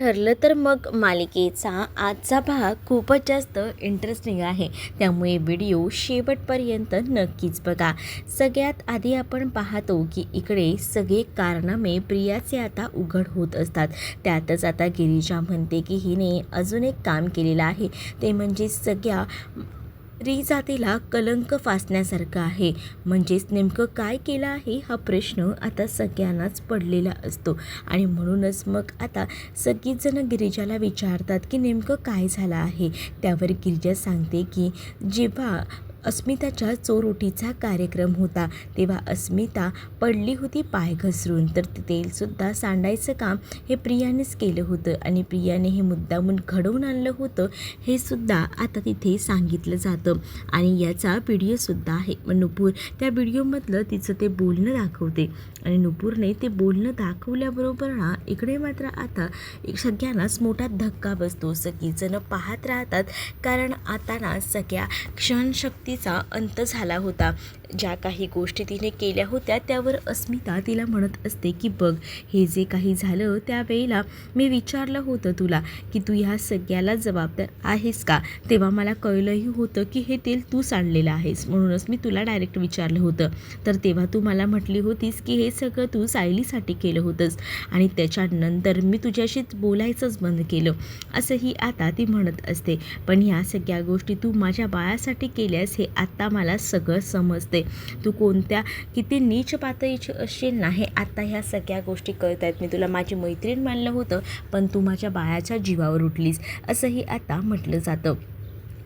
ठरलं तर मग मालिकेचा आजचा भाग खूपच जास्त इंटरेस्टिंग आहे, त्यामुळे व्हिडिओ शेवटपर्यंत नक्कीच बघा. सगळ्यात आधी आपण पाहतो की इकडे सगळे कारनामे प्रियाचे आता उघड होत असतात. त्यातच आता गिरिजा म्हणते की हिने अजून एक काम केलेलं आहे, ते म्हणजे सगळ्या स्त्री जातीला कलंक फासण्यासारखं आहे. म्हणजेच नेमकं काय केलं आहे हा प्रश्न आता सगळ्यांनाच पडलेला असतो आणि म्हणूनच मग आता सगळीच जण गिरिजाला विचारतात की नेमकं काय झालं आहे. त्यावर गिरिजा सांगते की जेव्हा अस्मिताच्या चोरोटीचा कार्यक्रम होता तेव्हा अस्मिता पडली होती पाय घसरून, तर ते तेलसुद्धा सांडायचं काम हे प्रियानेच केलं होतं आणि प्रियाने हे मुद्दामून घडवून आणलं होतं हे सुद्धा आता तिथे सांगितलं जातं आणि याचा व्हिडिओसुद्धा आहे. मग नुपूर त्या व्हिडिओमधलं तिचं ते बोलणं दाखवते आणि नुपूरने ते बोलणं दाखवल्याबरोबर ना इकडे मात्र आता सगळ्यांनाच मोठा धक्का बसतो. सगळीजणं पाहत राहतात, कारण आता ना सगळ्या क्षणशक्तीचा अंत झाला होता. ज्या काही गोष्टी तिने केल्या होत्या त्यावर अस्मिता तिला म्हणत असते की बघ, हे जे काही झालं त्यावेळेला मी विचारलं होतं तुला की तू ह्या सगळ्याला जबाबदार आहेस का. तेव्हा मला कळलंही होतं की हे तेल तू सांडलेलं आहेस, म्हणूनच मी तुला डायरेक्ट विचारलं होतं. तर तेव्हा तू मला म्हटली होतीस की हे सगळं तू सायलीसाठी केलं होतंस आणि त्याच्यानंतर मी तुझ्याशीच बोलायचंच बंद केलं, असंही आता ती म्हणत असते. पण ह्या सगळ्या गोष्टी तू माझ्या बाळासाठी केल्यास हे आत्ता मला सगळं समजते. तू कोणत्या किती नीच पातळीची असशील ना हे आता ह्या सगळ्या गोष्टी कळत आहेत. मी तुला माझी मैत्रीण मानलं होतं, पण तू माझ्या बाळाच्या जीवावर उठलीस, असंही आता म्हटलं जातं.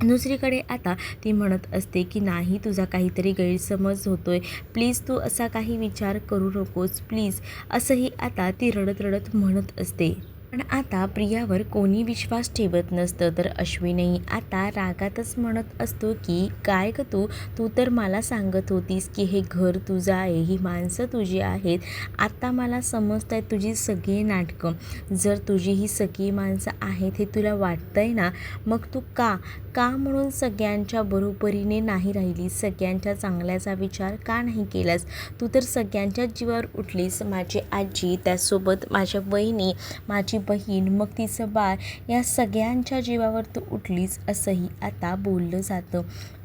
दुसरीकडे आता ती म्हणत असते की नाही, तुझा काहीतरी गैरसमज होतोय, प्लीज तू असा काही विचार करू नकोस प्लीज, असंही आता ती रडत रडत म्हणत असते. पण आता प्रियावर कोणी विश्वास ठेवत नसतं, तर अश्विनही आता रागातच म्हणत असतो की काय ग तू तर मला सांगत होतीस की हे घर तुझं आहे, ही माणसं तुझी आहेत. आता मला समजत आहे तुझी सगळी नाटकं. जर तुझी ही सगळी माणसं आहेत हे तुला वाटतंय ना, मग तू का म्हणून सगळ्यांच्या बरोबरीने नाही राहिली, सगळ्यांच्या चांगल्याचा विचार का नाही केलास. तू तर सगळ्यांच्याच जीवावर उठलीस. माझी आजी, त्यासोबत माझ्या वहिनी, माझी बहीण, मग तिचं बाळ, या सगळ्यांच्या जीवावर तू उठलीस, असंही आता बोललं जातं.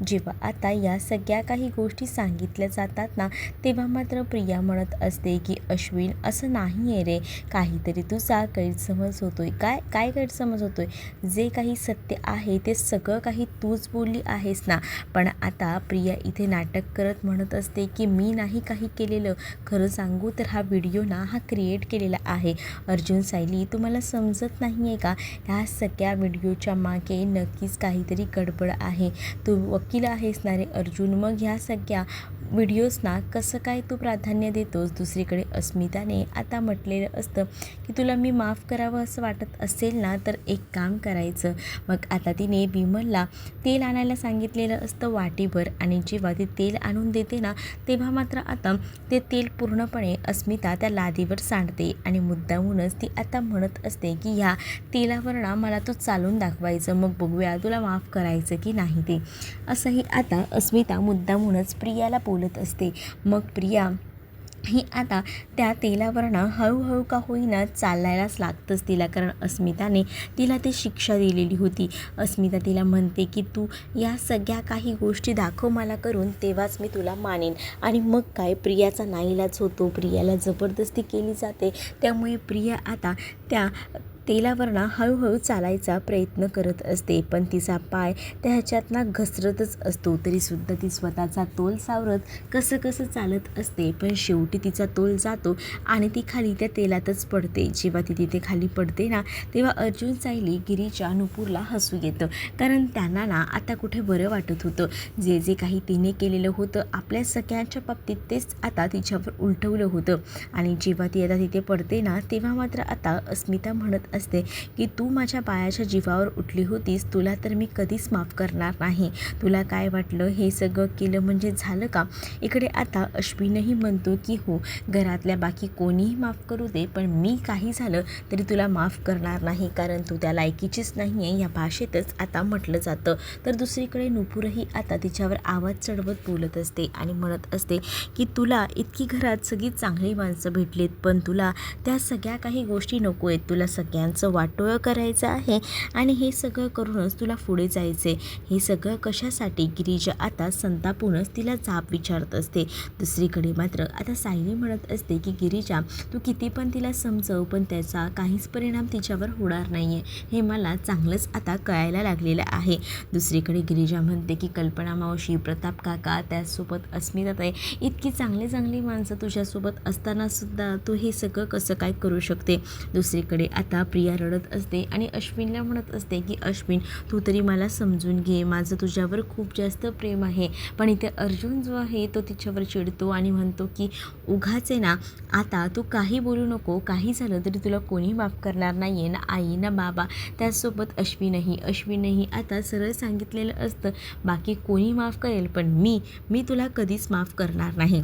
जेव्हा आता या सगळ्या काही गोष्टी सांगितल्या जातात ना, तेव्हा मात्र प्रिया म्हणत असते की अश्विन, असं नाही आहे रे, काहीतरी तुझा गैरसमज होतोय. काय गैरसमज होतोय. जे काही सत्य आहे ते सगळं काही तूच बोलली आहेस ना. पण आता प्रिया इथे नाटक करत म्हणत असते की मी नाही काही केलेलं, खरं सांगू तर हा व्हिडिओ ना हा क्रिएट केलेला आहे. अर्जुन सायली, तुम्हाला समजत नाही आहे का, ह्या सगळ्या व्हिडिओच्या मागे नक्कीच काहीतरी गडबड आहे. तू वकील आहेस ना रे अर्जुन, मग ह्या सगळ्या व्हिडिओजना कसं काय तू प्राधान्य देतोस. दुसरीकडे अस्मिताने आता म्हटलेलं असतं की तुला मी माफ करावं असं वाटत असेल ना, तर एक काम करायचं. मग आता तिने विमलला तेल आणायला सांगितलेलं असतं वाटीभर, आणि जेव्हा ते तेल आणून देते ना, तेव्हा मात्र आता ते तेल पूर्णपणे अस्मिता त्या लादीवर सांडते आणि मुद्दामूनच ती आता म्हणत असते की ह्या तेलावर ना मला तू चालून दाखवायचं, मग बघूया तुला माफ करायचं की नाही ते. असंही आता अस्मिता मुद्दामूनच प्रियाला बोलत असते. मग प्रिया ही आता त्या तेलावरनं हळूहळू का होईना चालायलाच लागतंच तिला, कारण अस्मिताने तिला ती शिक्षा दिलेली होती. अस्मिता तिला म्हणते की तू या सगळ्या काही गोष्टी दाखव मला करून, तेव्हाच मी तुला मानेन. आणि मग काय, प्रियाचा नाईलाज होतो, प्रियाला जबरदस्ती केली जाते. त्यामुळे प्रिया आता त्या तेलावरनं हळूहळू चालायचा प्रयत्न करत असते, पण तिचा पाय त्या ह्याच्यातनं घसरतच असतो. तरीसुद्धा ती स्वतःचा तोल सावरत कसं चालत असते, पण शेवटी तिचा तोल जातो आणि ती खाली त्या तेलातच पडते. जेव्हा ती तिथे खाली पडते ना, तेव्हा अर्जुन सायली, गिरीजा, नुपूरला हसू येतं, कारण त्यांना ना आता कुठे बरं वाटत होतं. जे काही तिने केलेलं होतं आपल्या सगळ्यांच्या बाबतीत, तेच आता तिच्यावर उलटवलं होतं. आणि जेव्हा ती आता तिथे पडते ना, तेव्हा मात्र आता अस्मिता म्हणत असते की तू माझ्या बाळाच्या जीवावर उठली होतीस, तुला तर मी कधीच माफ करणार नाही. तुला काय वाटलं हे सगळं केलं म्हणजे झालं का. इकडे आता अश्विनही म्हणतो की हो, घरातल्या बाकी कोणीही माफ करू दे, पण मी काही झालं तरी तुला माफ करणार नाही, कारण तू त्या लायकीचीच नाही आहे, या भाषेतच आता म्हटलं जातं. तर दुसरीकडे नुपूरही आता तिच्यावर आवाज चढवत बोलत असते आणि म्हणत असते की तुला इतकी घरात सगळी चांगली माणसं भेटलीत, पण तुला त्या सगळ्या काही गोष्टी नको आहेत. तुला सगळ्या सगळ्यांचं वाटोळं करायचं आहे आणि हे सगळं करूनच तुला पुढे जायचे. हे सगळं कशासाठी? गिरिजा आता संतापूनच तिला जाब विचारत असते. दुसरीकडे मात्र आता सायली म्हणत असते की गिरिजा, तू किती पण तिला समजव पण त्याचा काहीच परिणाम तिच्यावर होणार नाही आहे, हे मला चांगलंच आता कळायला लागलेलं आहे. दुसरीकडे गिरिजा म्हणते की कल्पना मावशी, प्रताप काका, त्याचसोबत अस्मिताताई, इतकी चांगली चांगली माणसं तुझ्यासोबत असतानासुद्धा तू हे सगळं कसं काय करू शकते. दुसरीकडे आता प्रिया रडत असते आणि अश्विनला म्हणत असते की अश्विन, तू तरी मला समजून घे, माझं तुझ्यावर खूप जास्त प्रेम आहे. पण इथे अर्जुन जो आहे तो तिच्यावर चिडतो आणि म्हणतो की उगाच आहे ना, आता तू काही बोलू नको, काही झालं तरी तुला कोणी माफ करणार नाही आहे, ना आई ना बाबा, त्याचसोबत अश्विनही आता सरळ सांगितलेलं असतं, बाकी कोणी माफ करेल पण मी तुला कधीच माफ करणार नाही.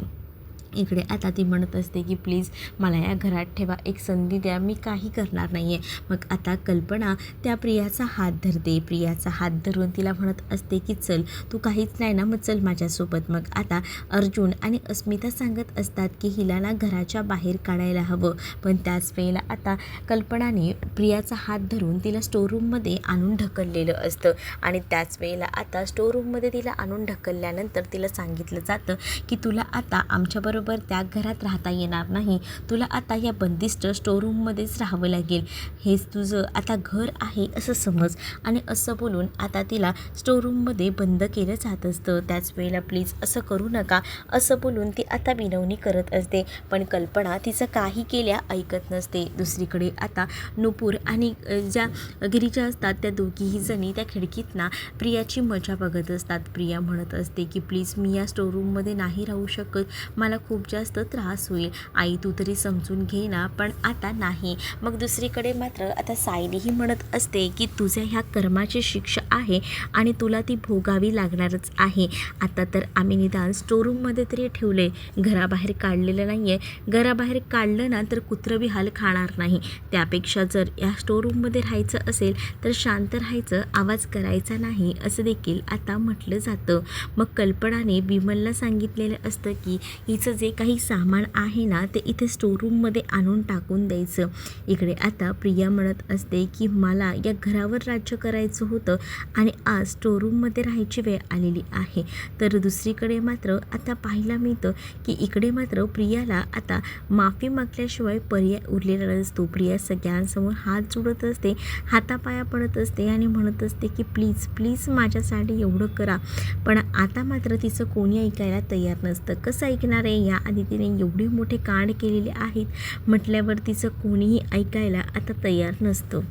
इकडे आता ती म्हणत असते की प्लीज मला या घरात ठेवा, एक संधी द्या, मी काही करणार नाही आहे. मग आता कल्पना त्या प्रियाचा हात धरते. प्रियाचा हात धरून तिला म्हणत असते की चल, तू काहीच नाही ना, मग चल माझ्यासोबत. मग आता अर्जुन आणि अस्मिता सांगत असतात की हिला ना घराच्या बाहेर काढायला हवं. पण त्याच वेळेला आता कल्पनाने प्रियाचा हात धरून तिला स्टोरूममध्ये आणून ढकललेलं असतं आणि त्याच वेळेला आता स्टोरूममध्ये तिला आणून ढकलल्यानंतर तिला सांगितलं जातं की तुला आता आमच्याबरोबर त्या घरात राहता येणार नाही, तुला आता या बंदिस्त स्टोरूममध्येच राहावं लागेल, हेच तुझं आता घर आहे असं समज. आणि असं बोलून आता तिला स्टोरूममध्ये बंद केलं जात असतं. त्याच वेळेला प्लीज असं करू नका असं बोलून ती आता विनवणी करत असते. पण कल्पना तिचं काही केल्या ऐकत नसते. दुसरीकडे आता नुपूर आणि ज्या गिरिजा असतात त्या दोघीही जणी त्या खिडकीतना प्रियाची मजा बघत असतात. प्रिया म्हणत असते की प्लीज मी या स्टोरूममध्ये नाही राहू शकत, मला खूप जास्त त्रास होईल, आई तू तरी समजून घे ना. पण आता नाही. मग दुसरीकडे मात्र आता सायलीही म्हणत असते की तुझ्या ह्या कर्माची शिक्षा आहे आणि तुला ती भोगावी लागणारच आहे. आता तर आम्ही निदान स्टोरूममध्ये तरी ठेवले, घराबाहेर काढलेलं नाही आहे. घराबाहेर काढलं ना तर कुत्रबी हाल खाणार नाही. त्यापेक्षा जर या स्टोरूममध्ये राहायचं असेल तर शांत राहायचं, आवाज करायचा नाही, असं देखील आता म्हटलं जातं. मग कल्पनाने विमलला सांगितलेलं असतं की हिचं जे काही सामान आहे ना ते इथे स्टोरूममध्ये आणून टाकून द्यायचं. इकडे आता प्रिया म्हणत असते की मला या घरावर राज्य करायचं होतं आणि आज स्टोरूममध्ये राहायची वेळ आलेली आहे. तर दुसरीकडे मात्र आता पाहायला मिळतं की इकडे मात्र प्रियाला आता माफी मागल्याशिवाय पर्याय उरलेला नसतो. प्रिया सगळ्यांसमोर हात जोडत असते, हातापाया पडत असते आणि म्हणत असते की प्लीज प्लीज माझ्यासाठी एवढं करा. पण आता मात्र तिचं कोणी ऐकायला तयार नसतं. कसं ऐकणार आहे? याआधी तिने एवढे मोठे कांड केलेले आहेत म्हटल्यावर तिचं कोणीही ऐकायला आता तयार नसतं.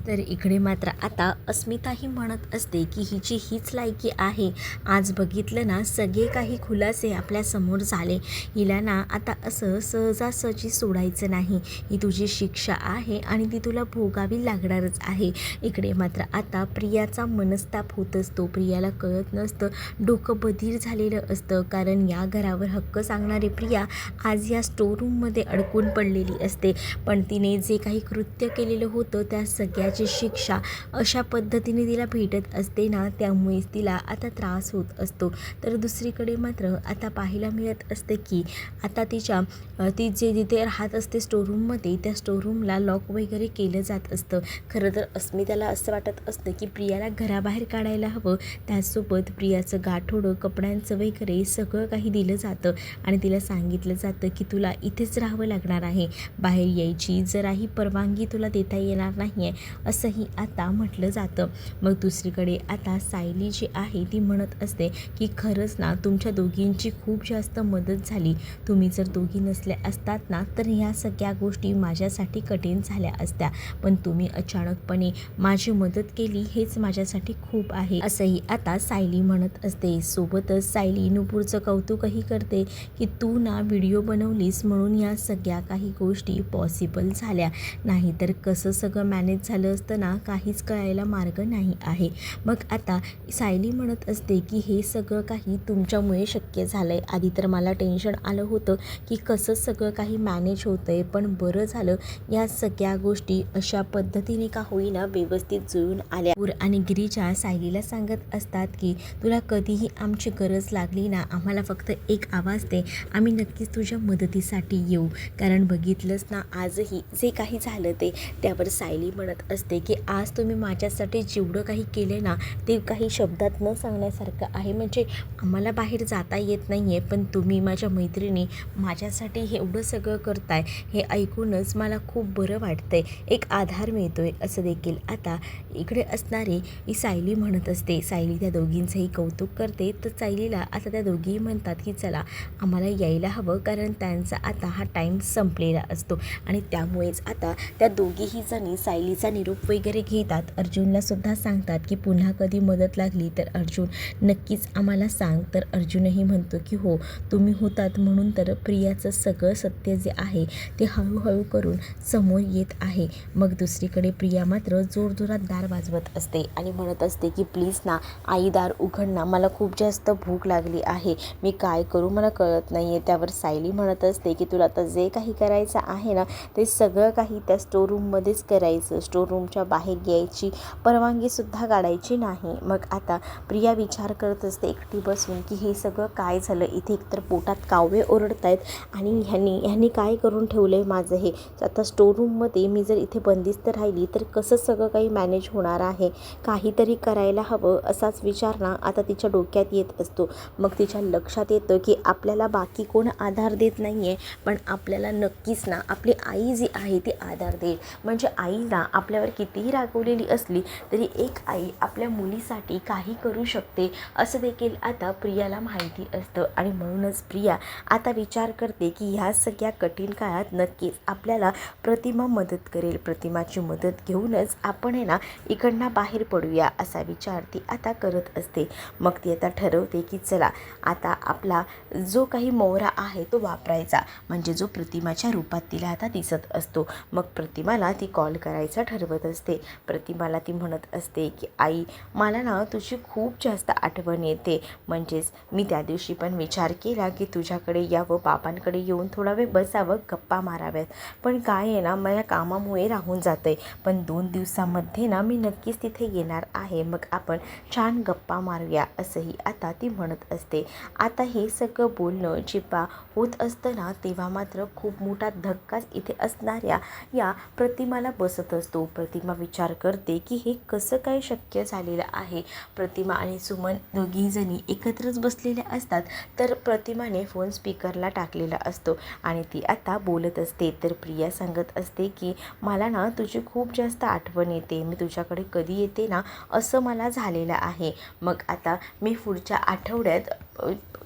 तर इकडे मात्र आता अस्मिताही म्हणत असते की हिची हीच लायकी आहे. आज बघितलं ना, सगळे काही खुलासे आपल्यासमोर झाले, हिला ना आता असं सहजासहजी सोडायचं नाही. ही तुझी शिक्षा आहे आणि ती तुला भोगावी लागणारच आहे. इकडे मात्र आता प्रियाचा मनस्ताप होत असतो. प्रियाला कळत नसतं, डोकं बधीर झालेलं असतं, कारण या घरावर हक्क सांगणारी प्रिया आज या स्टोरूममध्ये अडकून पडलेली असते. पण तिने जे काही कृत्य केलेलं होतं त्या सगळ्याची शिक्षा अशा पद्धतीने तिला भेटत असते ना, त्यामुळेच तिला आता त्रास होत असतो. तर दुसरीकडे मात्र आता पाहायला मिळत असते की आता ती जे जिथे राहत असते स्टोरूममध्ये, त्या स्टोरूमला लॉक वगैरे केलं जात असतं. खरं तर अस्मिताला असं वाटत असतं की प्रियाला घराबाहेर काढायला हवं, त्याचसोबत प्रियाचं गाठोडं, कपड्यांचं वगैरे सगळं काही दिलं जातं आणि तिला सांगितलं जातं की तुला इथेच राहावं लागणार आहे, बाहेर यायची जराही परवानगी तुला देता येणार नाही आहे, असंही आता म्हटलं जातं. मग दुसरीकडे आता सायली जी आहे ती म्हणत असते की खरंच ना, तुमच्या दोघींची खूप जास्त मदत झाली. तुम्ही जर दोघी नसल्या असतात ना तर ह्या सगळ्या गोष्टी माझ्यासाठी कठीण झाल्या असत्या, पण तुम्ही अचानकपणे माझी मदत केली हेच माझ्यासाठी खूप आहे, असंही आता सायली म्हणत असते. सोबतच सायली नुपूरचं कौतुकही करते की तू ना व्हिडिओ बनवलीस म्हणून या सगळ्या काही गोष्टी पॉसिबल झाल्या, नाहीतर कसं सगळं मॅनेज झालं झालं असतं ना काहीच कळायला मार्ग नाही आहे. मग आता सायली म्हणत असते की हे सगळं काही तुमच्यामुळे शक्य झालं आहे. आधी तर मला टेन्शन आलं होतं की कसं सगळं काही मॅनेज होतं आहे, पण बरं झालं या सगळ्या गोष्टी अशा पद्धतीने का होईना व्यवस्थित जुळून आल्या. आणि गिरीजा सायलीला सांगत असतात की तुला कधीही आमची गरज लागली ना आम्हाला फक्त एक आवाज दे, आम्ही नक्कीच तुझ्या मदतीसाठी येऊ. कारण बघितलंच ना आजही जे काही झालं ते त्यावर सायली म्हणत असते की आज तुम्ही माझ्यासाठी जेवढं काही केले ना ते काही शब्दात न सांगण्यासारखं आहे. म्हणजे आम्हाला बाहेर जाता येत नाही आहे, पण तुम्ही माझ्या मैत्रिणी माझ्यासाठी एवढं सगळं करताय हे ऐकूनच मला खूप बरं वाटतंय, एक आधार मिळतोय असं देखील आता इकडे असणारी ही सायली म्हणत असते. सायली त्या दोघींचंही कौतुक करते. तर सायलीला आता त्या दोघीही म्हणतात की चला आम्हाला यायला हवं, कारण त्यांचा आता हा टाईम संपलेला असतो. आणि त्यामुळेच आता त्या दोघीही जणी सायलीचा निरोप वगैरे घेतात. अर्जुनला सुद्धा सांगतात की पुन्हा कधी मदत लागली तर अर्जुन नक्कीच आम्हाला सांग. तर अर्जुनही म्हणतो की हो तुम्ही होतात म्हणून तर प्रियाचं सगळं सत्य जे आहे ते हळूहळू करून समोर येत आहे. मग दुसरीकडे प्रिया मात्र जोरजोरात दार वाजवत असते आणि म्हणत असते की प्लीज ना आई दार उघड ना, मला खूप जास्त भूक लागली आहे, मी काय करू मला कळत नाही आहे. त्यावर सायली म्हणत असते की तुला आता जे काही करायचं आहे ना ते सगळं काही त्या स्टोरूममध्येच करायचं, स्टोरूमच्या बाहेर यायची परवानगीसुद्धा काढायची नाही. मग आता प्रिया विचार करत असते एकटी बसून की हे सगळं काय झालं, इथे एकतर पोटात कावळे ओरडत आहेत आणि ह्यांनी काय करून ठेवलं आहे माझं हे. आता स्टोरूममध्ये मी जर इथे बंदिस्त राहिली तर कसं सगळं काही मॅनेज होणार आहे, काहीतरी करायला हवं असाच विचार ना आता तिच्या डोक्यात येत असतो. मग तिच्या लक्षात येतं की आपल्याला बाकी कोण आधार देत नाही आहे, पण आपल्याला नक्कीच ना आपली आई जी आहे ती आधार देईल. म्हणजे आईला आपल्यावर कितीही रागवलेली असली तरी एक आई आपल्या मुलीसाठी काही करू शकते असं देखील आता प्रियाला माहिती असतं. आणि म्हणूनच प्रिया आता विचार करते की ह्या सगळ्या कठीण काळात नक्कीच आपल्याला प्रतिमा मदत करेल, प्रतिमाची मदत घेऊनच आपण आहे ना इकडनं बाहेर पडूया असा विचार ती आता करत असते. मग ती आता ठरवते की चला आता आपला जो काही मोहरा आहे तो वापरायचा, म्हणजे जो प्रतिमाच्या रूपात तिला आता दिसत असतो. मग प्रतिमाला ती कॉल करायचा ठरवत असते. प्रतिमाला ती म्हणत असते की आई मला ना तुझी खूप जास्त आठवण येते, म्हणजेच मी त्या दिवशी पण विचार केला की तुझ्याकडे यावं, बाबांकडे येऊन थोडा वेळ बसावं, गप्पा माराव्यात, पण काय आहे ना माझ्या कामामुळे राहून जाते. पण 2 दिवसामध्ये ना मी नक्कीच तिथे येणार आहे, मग आपण छान गप्पा मारूया असंही आता ती म्हणत असते. आता हे सगळं बोलणं जेव्हा होत असतं ना तेव्हा मात्र खूप मोठा धक्काच इथे असणाऱ्या या प्रतिमाला बसत असतो. प्रतिमा विचार करते की हे कसं काय शक्य झालेलं आहे. प्रतिमा आणि सुमन दोघी जणी एकत्रच बसलेल्या असतात, तर प्रतिमाने फोन स्पीकरला टाकलेला असतो आणि ती आता बोलत असते. तर प्रिया सांगत असते की मला ना तुझी खूप जास्त आठवण येते, मी तुझ्याकडे कधी येते ना असं मला झालेलं आहे. मग आता मी पुढच्या आठवड्यात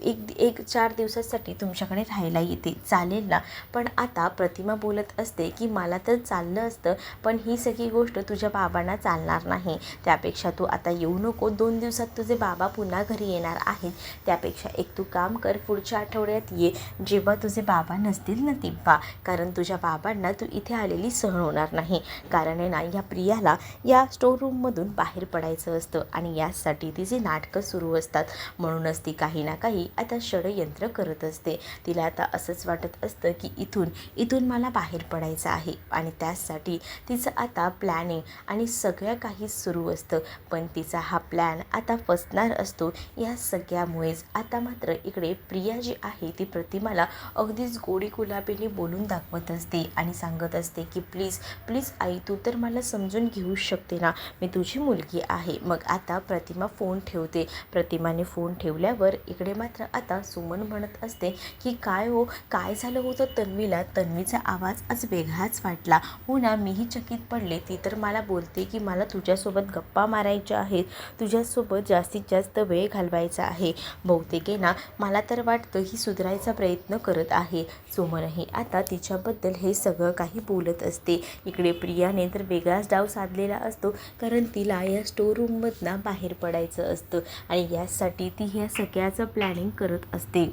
एक 4 दिवसासाठी तुमच्याकडे राहायला येते, चालेल ना. पण आता प्रतिमा बोलत असते की मला तर चाललं असतं, पण ही सगळी गोष्ट तुझ्या बाबांना चालणार नाही, त्यापेक्षा तू आता येऊ नको, 2 दिवसात तुझे बाबा पुन्हा घरी येणार आहेत, त्यापेक्षा एक तू काम कर पुढच्या आठवड्यात ये, जेव्हा तुझे बाबा नसतील ना तेव्हा, कारण तुझ्या बाबांना तू इथे आलेली सहन होणार नाही. कारण आहे ना या प्रियाला या स्टोरूममधून बाहेर पडायचं असतं आणि यासाठी तिचे नाटकं सुरू असतात. म्हणूनच ती काही ना काही आता षडयंत्र करत असते. तिला आता असंच वाटत असतं की इथून मला बाहेर पडायचं आहे आणि त्यासाठी तिचं आता प्लॅनिंग आणि सगळं काही सुरू असतं. पण तिचा हा प्लॅन आता फसणार असतो. या सगळ्यामुळेच आता मात्र इकडे प्रिया जी आहे ती प्रतिमाला अगदीच गोडी गुलाबीने बोलून दाखवत असते आणि सांगत असते की प्लीज प्लीज आई तू तर मला समजून घेऊ शकते ना, मी तुझी मुलगी आहे. मग आता प्रतिमा फोन ठेवते. प्रतिमाने फोन ठेवल्यावर इकडे मात्र आता सुमन म्हणत असते की काय हो काय झालं होतं तन्वीला, तन्वीचा आवाज आज वेगळाच वाटला. हो ना मीही चकित पडले, ती तर मला बोलते की मला तुझ्यासोबत गप्पा मारायच्या आहेत, तुझ्यासोबत जास्तीत जास्त वेळ घालवायचा आहे. बहुतेक ना मला तर वाटतं ही सुधारायचा प्रयत्न करत आहे. सुमनही आता तिच्याबद्दल हे सगळं काही बोलत असते. इकडे प्रियाने तर वेगळाच डाव साधलेला असतो, कारण तिला या स्टोरूममधनं बाहेर पडायचं असतं आणि यासाठी ती ह्या सगळ्याचं प्लॅनिंग करत असते.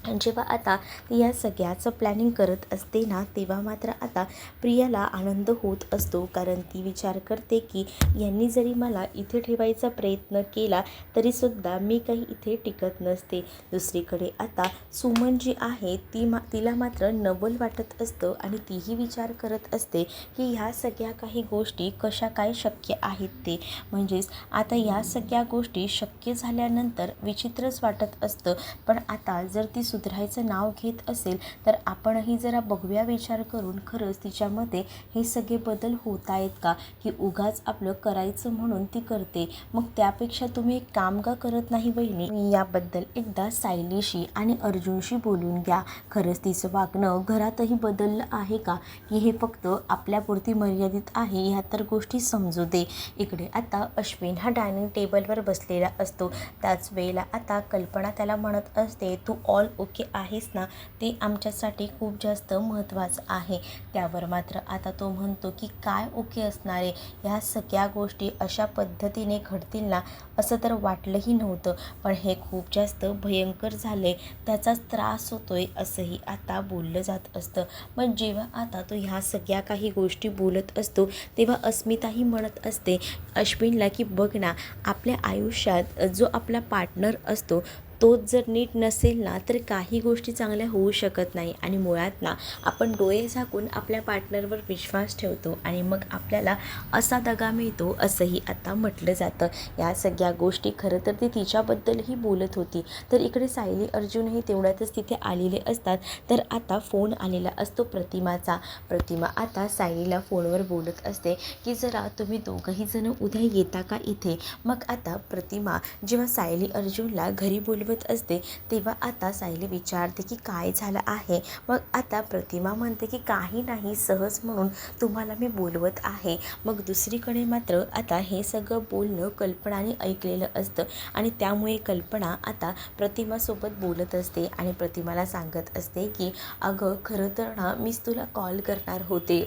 जेव्हा आता ती या सगळ्याचं प्लॅनिंग करत असते ना, तेव्हा मात्र आता प्रियाला आनंद होत असतो. कारण ती विचार करते की यांनी जरी मला इथे ठेवायचा प्रयत्न केला तरीसुद्धा मी काही इथे टिकत नसते. दुसरीकडे आता सुमन जी आहे तिला मात्र नवल वाटत असतं आणि तीही विचार करत असते की ह्या सगळ्या काही गोष्टी कशा काय शक्य आहेत ते. म्हणजेच आता या सगळ्या गोष्टी शक्य झाल्यानंतर विचित्रच वाटत असतं. पण आता जर ती सुधारायचं नाव घेत असेल तर आपणही जरा बघूया विचार करून खरंच तिच्यामध्ये हे सगळे बदल होत आहेत का, की उगाच आपलं करायचं म्हणून ती करते. मग त्यापेक्षा तुम्ही एक काम का करत नाही वहिनी, मी याबद्दल एकदा सायलीशी आणि अर्जुनशी बोलून घ्या. खरंच तिचं वागणं घरातही बदललं आहे का, की हे फक्त आपल्यापुरती मर्यादित आहे ह्या तर गोष्टी समजू दे. इकडे आता अश्विन हा डायनिंग टेबलवर बसलेला असतो. त्याच वेळेला आता कल्पना त्याला म्हणत असते, तू ऑल ओके आहेस ना, ते आमच्यासाठी खूप जास्त महत्त्वाचं आहे. त्यावर मात्र आता तो म्हणतो की काय ओके असणार आहे, ह्या सगळ्या गोष्टी अशा पद्धतीने घडतील ना असं तर वाटलंही नव्हतं. पण हे खूप जास्त भयंकर झाले, त्याचाच त्रास होतोय असंही आता बोललं जात असतं. मग जेव्हा आता तो ह्या सगळ्या काही गोष्टी बोलत असतो तेव्हा अस्मिताही म्हणत असते अश्विनला की बघ ना, आपल्या आयुष्यात जो आपला पार्टनर असतो तोच जर नीट नसेल ना तर काही गोष्टी चांगल्या होऊ शकत नाही. आणि मुळात ना आपण डोळे झाकून आपल्या पार्टनरवर विश्वास ठेवतो आणि मग आपल्याला असा दगा मिळतो असंही आता म्हटलं जातं. या सगळ्या गोष्टी खरं तर ती तिच्याबद्दलही बोलत होती. तर इकडे सायली अर्जुनही तेवढ्यातच तिथे आलेले असतात. तर आता फोन आलेला असतो प्रतिमाचा. प्रतिमा आता सायलीला फोनवर बोलत असते की जरा तुम्ही दोघंही जण उद्या येता का इथे. मग आता प्रतिमा जेव्हा सायली अर्जुनला घरी बोलवत असते तेव्हा आता सायली विचारते की काय झालं आहे. मग आता प्रतिमा म्हणते की काही नाही, सहज म्हणून तुम्हाला मी बोलवत आहे. मग दुसरीकडे मात्र आता हे सगळं बोलणं कल्पनाने ऐकलेलं असतं आणि त्यामुळे कल्पना आता प्रतिमासोबत बोलत असते आणि प्रतिमाला सांगत असते की अगं खरं तर ना मीच तुला कॉल करणार होते.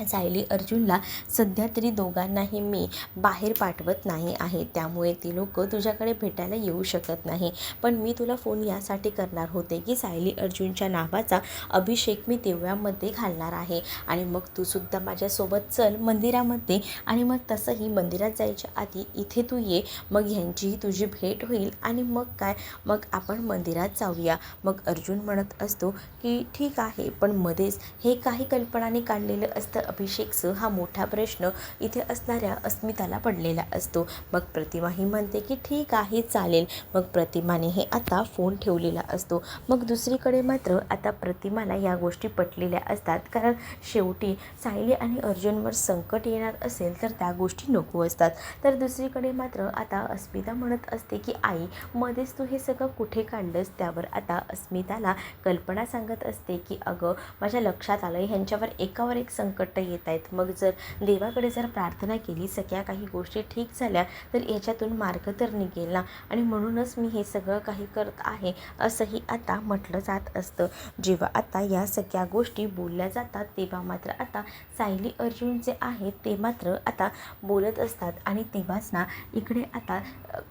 सायली अर्जुनला सध्या तरी दोघांनाही मी बाहेर पाठवत नाही आहे, त्यामुळे ती लोक तुझ्याकडे भेटायला येऊ शकत नाही. पण मी तुला फोन यासाठी करणार होते की सायली अर्जुनच्या नावाचा अभिषेक मी देवळामध्ये घालणार आहे आणि मग तू सुद्धा माझ्यासोबत चल मंदिरामध्ये. आणि मग तसंही मंदिरात जायच्या आधी इथे तू ये, मग ह्यांचीही तुझी भेट होईल आणि मग काय, मग आपण मंदिरात जाऊया. मग अर्जुन म्हणत असतो की ठीक आहे, पण मध्येच हे काही कल्पनाने काढलेलं असतं अभिषेकचं, हा मोठा प्रश्न इथे असणाऱ्या अस्मिताला पडलेला असतो. मग प्रतिमाही म्हणते की ठीक आहे चालेल. मग प्रतिमाने हे आता फोन ठेवलेला असतो. मग दुसरीकडे मात्र आता प्रतिमाला या गोष्टी पटलेल्या असतात, कारण शेवटी सायली आणि अर्जुनवर संकट येणार असेल तर त्या गोष्टी नको असतात. तर दुसरीकडे मात्र आता अस्मिता म्हणत असते की आई मध्येच तू हे सगळं कुठे काढलंस. त्यावर आता अस्मिताला कल्पना सांगत असते की अगं माझ्या लक्षात आलं ह्यांच्यावर एकावर एक संकट येत आहेत. मग जर देवाकडे जर प्रार्थना केली, सगळ्या काही गोष्टी ठीक झाल्या तर याच्यातून मार्ग तर निघेल ना, आणि म्हणूनच मी हे सगळं काही करत आहे असंही आता म्हटलं जात असतं. जेव्हा आता या सगळ्या गोष्टी बोलल्या जातात तेव्हा मात्र आता सायली अर्जुन जे आहेत ते मात्र आता बोलत असतात. आणि तेव्हाच ना इकडे आता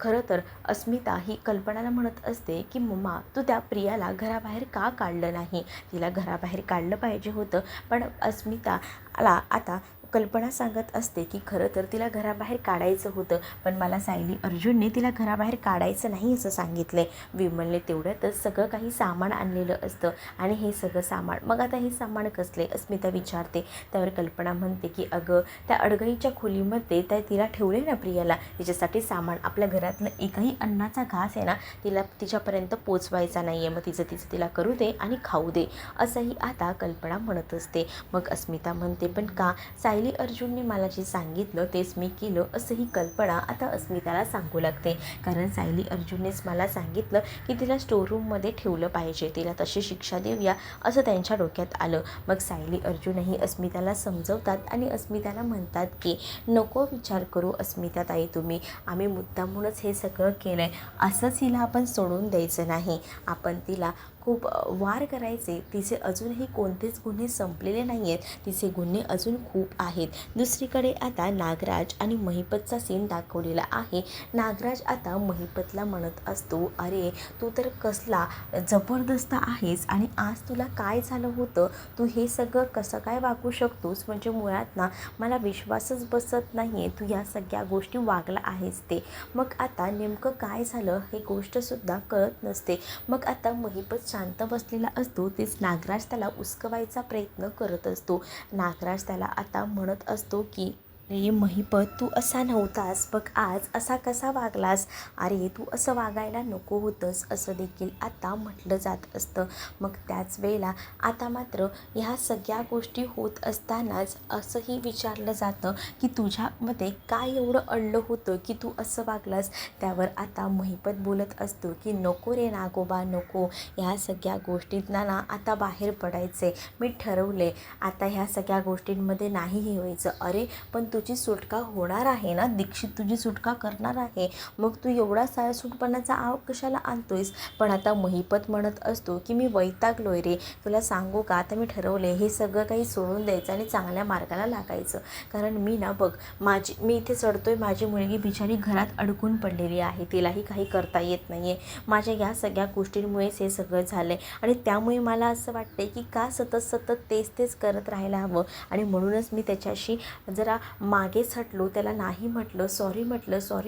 खरं तर अस्मिता ही कल्पनाला म्हणत असते की मम्मा तू त्या प्रियाला घराबाहेर का काढलं नाही, तिला घराबाहेर काढलं पाहिजे होतं. पण अस्मिताला आता कल्पना सांगत असते की खरं तर तिला घराबाहेर काढायचं होतं, पण मला सायली अर्जुनने तिला घराबाहेर काढायचं नाही असं सांगितलं आहे. विमलने तेवढ्यातच सगळं काही सामान आणलेलं असतं आणि हे सगळं सामान, मग आता हे सामान कसले अस्मिता विचारते. त्यावर कल्पना म्हणते की अगं त्या अडगळीच्या खोलीमध्ये त्या तिला ठेवले ना प्रियाला, तिच्यासाठी सामान, आपल्या घरातलं एकही अन्नाचा घास आहे ना तिला तिच्यापर्यंत पोचवायचा नाही आहे, मग तिचं तिला करू दे आणि खाऊ दे असंही आता कल्पना म्हणत असते. मग अस्मिता म्हणते पण का, सायली अर्जुनने मला जे सांगितलं तेच मी केलं असंही कल्पना आता अस्मिताला सांगू लागते. कारण सायली अर्जुननेच मला सांगितलं की तिला स्टोरूममध्ये ठेवलं पाहिजे, तिला तशी शिक्षा देऊया असं त्यांच्या डोक्यात आलं. मग सायली अर्जुनही अस्मिताला समजवतात आणि अस्मिताला म्हणतात की नको विचार करू अस्मिता ताई तुम्ही, आम्ही मुद्दामूनच हे सगळं केलं आहे, असंच हिला आपण सोडून द्यायचं नाही, आपण तिला खूप वार करायचे, तिचे अजूनही कोणतेच गुन्हे संपलेले नाही आहेत, तिचे गुन्हे अजून खूप आहेत. दुसरीकडे आता नागराज आणि महिपतचा सीन दाखवलेला आहे. नागराज आता महिपतला म्हणत असतो, अरे तू तर कसला जबरदस्त आहेस आणि आज तुला काय झालं होतं, तू हे सगळं कसं काय वागू शकतोस, म्हणजे मुळात ना मला विश्वासच बसत नाही आहे, तू या सगळ्या गोष्टी वागला आहेस ते. मग आता नेमकं काय झालं हे गोष्टसुद्धा कळत नसते. मग आता महिपत शांत बसलेला असतो, तेच नागराज त्याला उस्कवायचा प्रयत्न करत असतो. नागराज त्याला आता म्हणत असतो की अरे महिपत, तू असा नव्हतास, बघ आज असा कसा वागलास, अरे तू असं वागायला नको होतंस, असं देखील आता म्हटलं जात असतं. मग त्याच वेळेला आता मात्र ह्या सगळ्या गोष्टी होत असतानाच असंही विचारलं जातं की तुझ्यामध्ये काय एवढं अडलं होतं की तू असं वागलास. त्यावर आता महिपत बोलत असतो की नको रे नागोबा, नको, ह्या सगळ्या गोष्टींना ना आता बाहेर पडायचे, मी ठरवले आता ह्या सगळ्या गोष्टींमध्ये नाही हे व्हायचं. अरे पण तुझी सुटका होणार आहे ना, दीक्षित तुझी सुटका करणार आहे, मग तू एवढा साळसूटपणाचा आव कशाला आणतोयस. पण आता महिपत म्हणत असतो की मी वैतागलोय रे, तुला सांगू का, आता मी ठरवले हे सगळं काही सोडून द्यायचं आणि चांगल्या मार्गाला लागायचं. कारण मी ना बघ, मी इथे चढतोय, माझी मुलगी बिचारी घरात अडकून पडलेली आहे, तिलाही काही करता येत नाही आहे, माझ्या या सगळ्या गोष्टींमुळेच हे सगळं झालं आहे आणि त्यामुळे मला असं वाटते की का सतत सतत तेच करत राहायला हवं. आणि म्हणूनच मी त्याच्याशी जरा मागेच हटलो, त्याला नाही म्हटलं, सॉरी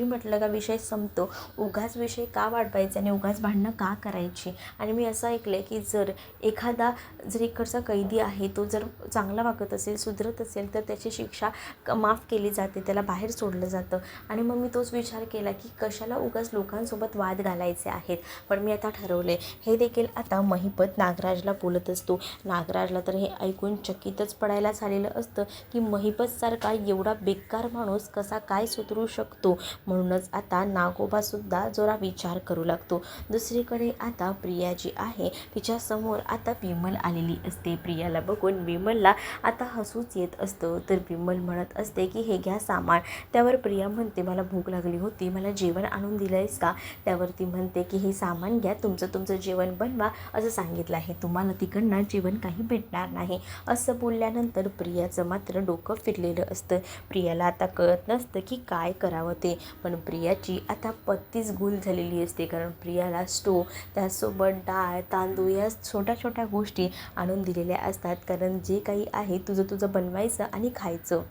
म्हटलं का विषय संपतो. उगाच विषय का वाढवायचा आणि उगाच भांडणं का करायची. आणि मी असं ऐकलं की जर इकडचा कैदी आहे तो जर चांगला वागत असेल, सुधरत असेल, तर त्याची शिक्षा माफ केली जाते, त्याला बाहेर सोडलं जातं. आणि मग मी तोच विचार केला की कशाला उगाच लोकांसोबत वाद घालायचे आहेत. पण मी आता ठरवले, हे देखील आता महिपत नागराजला बोलत असतो. नागराजला तर हे ऐकून चकितच पडायला झालेलं असतं की महिपतसारखा एवढा बेकार माणूस कसा काय सुधरू शकतो. म्हणूनच आता नागोबासुद्धा जरा विचार करू लागतो. दुसरीकडे आता प्रिया जी आहे तिच्यासमोर आता विमल आलेली असते. प्रियाला बघून विमलला आता हसूच येत असतं. तर विमल म्हणत असते की हे घ्या सामान. त्यावर प्रिया म्हणते मला भूक लागली होती, मला जेवण आणून दिलं आहेस का. त्यावरती म्हणते की हे सामान घ्या, तुमचं जेवण बनवा असं सांगितलं आहे, तुम्हाला तिकडनं जेवण काही भेटणार नाही. असं बोलल्यानंतर प्रियाचं मात्र डोकं फिरलेलं असतं. प्रियाला आता कळत नसतं की काय करावं ते. पण प्रियाची आता पत्तीच गुल झालेली असते, कारण प्रियाला स्टोव, त्यासोबत डाळ, तांदूळ या छोट्या गोष्टी आणून दिलेल्या असतात. कारण जे काही आहे तुझं बनवायचं आणि खायचं.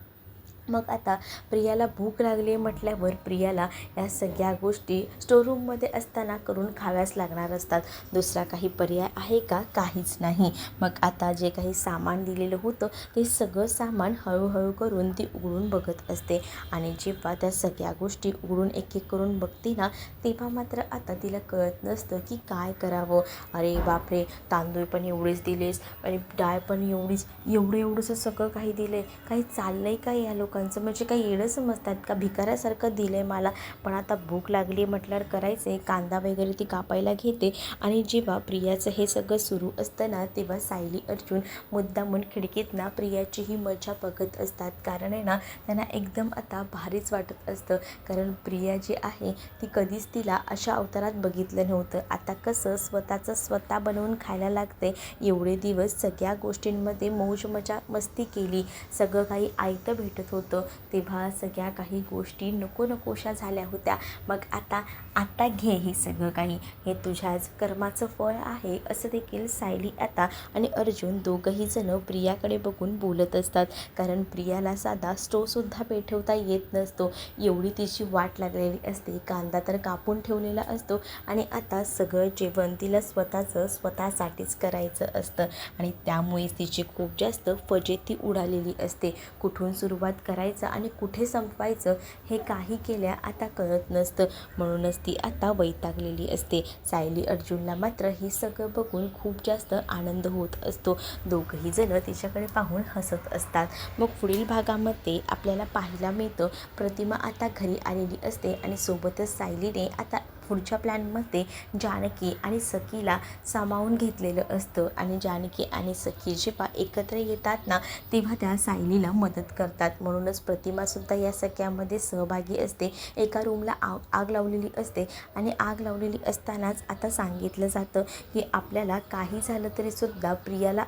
मग आता प्रियाला भूक लागली म्हटल्यावर प्रियाला या सगळ्या गोष्टी स्टोरूममध्ये असताना करून खाव्याच लागणार असतात. दुसरा काही पर्याय आहे का, काहीच नाही. मग आता जे काही सामान दिलेलं होतं ते सगळं सामान हळूहळू करून ती उघडून बघत असते. आणि जेव्हा त्या सगळ्या गोष्टी उघडून एक करून बघते ना, तेव्हा मात्र आता तिला कळत नसतं की काय करावं. अरे बापरे, तांदूळ पण एवढेच दिलेस आणि डाळ पण एवढीच, एवढंसं सगळं काही दिलं, काही चाललं आहे का या लोकांचं, म्हणजे काही येडं समजतात का, भिकाऱ्यासारखं दिलं आहे मला. पण आता भूक लागली म्हटल्यावर करायचं आहे. कांदा वगैरे ती कापायला घेते. आणि जेव्हा प्रियाचं हे सगळं सुरू असतं ना, तेव्हा सायली अर्जुन मुद्दामून खिडकीतनं प्रियाची ही मजा बघत असतात. कारण आहे ना, त्यांना एकदम आता भारीच वाटत असतं. कारण प्रिया जी आहे ती कधीच तिला अशा अवतारात बघितलं नव्हतं. आता कसं स्वतःचं स्वतः बनवून खायला लागते. एवढे दिवस सगळ्या गोष्टींमध्ये मौज मजा मस्ती केली, सगळं काही आयतं भेटत होतं, तेव्हा सगळ्या काही गोष्टी नकोशा झाल्या होत्या. मग आता घे हे सगळं काही, हे तुझ्याच कर्माचं फळ आहे, असं देखील सायली आता आणि अर्जुन दोघंही जण प्रियाकडे बघून बोलत असतात. कारण प्रियाला साधा स्टोवसुद्धा पेटवता येत नसतो, एवढी तिची वाट लागलेली असते. कांदा तर कापून ठेवलेला असतो आणि आता सगळं जेवण तिला स्वतःसाठीच करायचं असतं. आणि त्यामुळेच तिची खूप जास्त फजिती उडालेली असते. कुठून सुरुवात करायचं आणि कुठे संपवायचं हे काही केल्या आता कळत नसतं. म्हणूनच ती आता वैतागलेली असते. सायली अर्जुनला मात्र हे सगळं बघून खूप जास्त आनंद होत असतो. दोघंही जण तिच्याकडे पाहून हसत असतात. मग पुढील भागामध्ये आपल्याला पाहायला मिळतं प्रतिमा आता घरी आलेली असते आणि सोबतच सायलीने आता पुढच्या प्लॅनमध्ये जानकी आणि सखीला सामावून घेतलेलं असतं आणि जानकी आणि सखी जेव्हा एकत्र येतात ना तेव्हा त्या सायलीला मदत करतात. म्हणूनच प्रतिमासुद्धा या सगळ्यामध्ये सहभागी असते. एका रूमला आग लावलेली असते आणि आग लावलेली असतानाच आता सांगितलं जातं की आपल्याला काही झालं तरीसुद्धा प्रियाला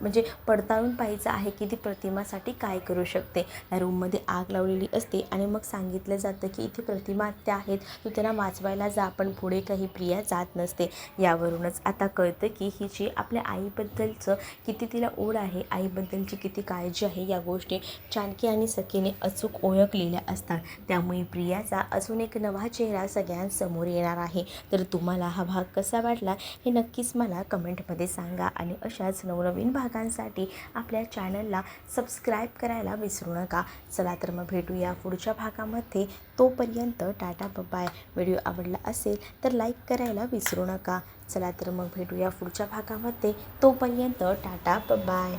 म्हणजे पडताळून पाहायचं आहे की ती प्रतिमासाठी काय करू शकते. त्या रूममध्ये आग लावलेली असते आणि मग सांगितलं जातं की इथे प्रतिमा आत्या आहेत, तू त्यांना वाचवायला जा. पण पुढे काही प्रिया जात नसते. यावरूनच आता कळतं की हिची आपल्या आईबद्दलचं किती तिला ओढ आहे, आईबद्दलची किती काळजी आहे. या गोष्टी जानकी आणि सखीने अचूक ओळखलेल्या असतात. त्यामुळे प्रियाचा अजून एक नवा चेहरा सगळ्यांसमोर येणार आहे. तर तुम्हाला हा भाग कसा वाटला हे नक्कीच मला कमेंटमध्ये सांगा आणि अशाच नवनवीन भागांसाठी आपल्या चॅनलला सबस्क्राईब करायला विसरू नका. चला तर मग भेटूया पुढच्या भागामध्ये. तोपर्यंत टाटा बाय. व्हिडिओ आवडला असेल तर लाईक करायला विसरू नका. चला तर मग भेटूया पुढच्या भागामध्ये. तोपर्यंत टाटा बाय.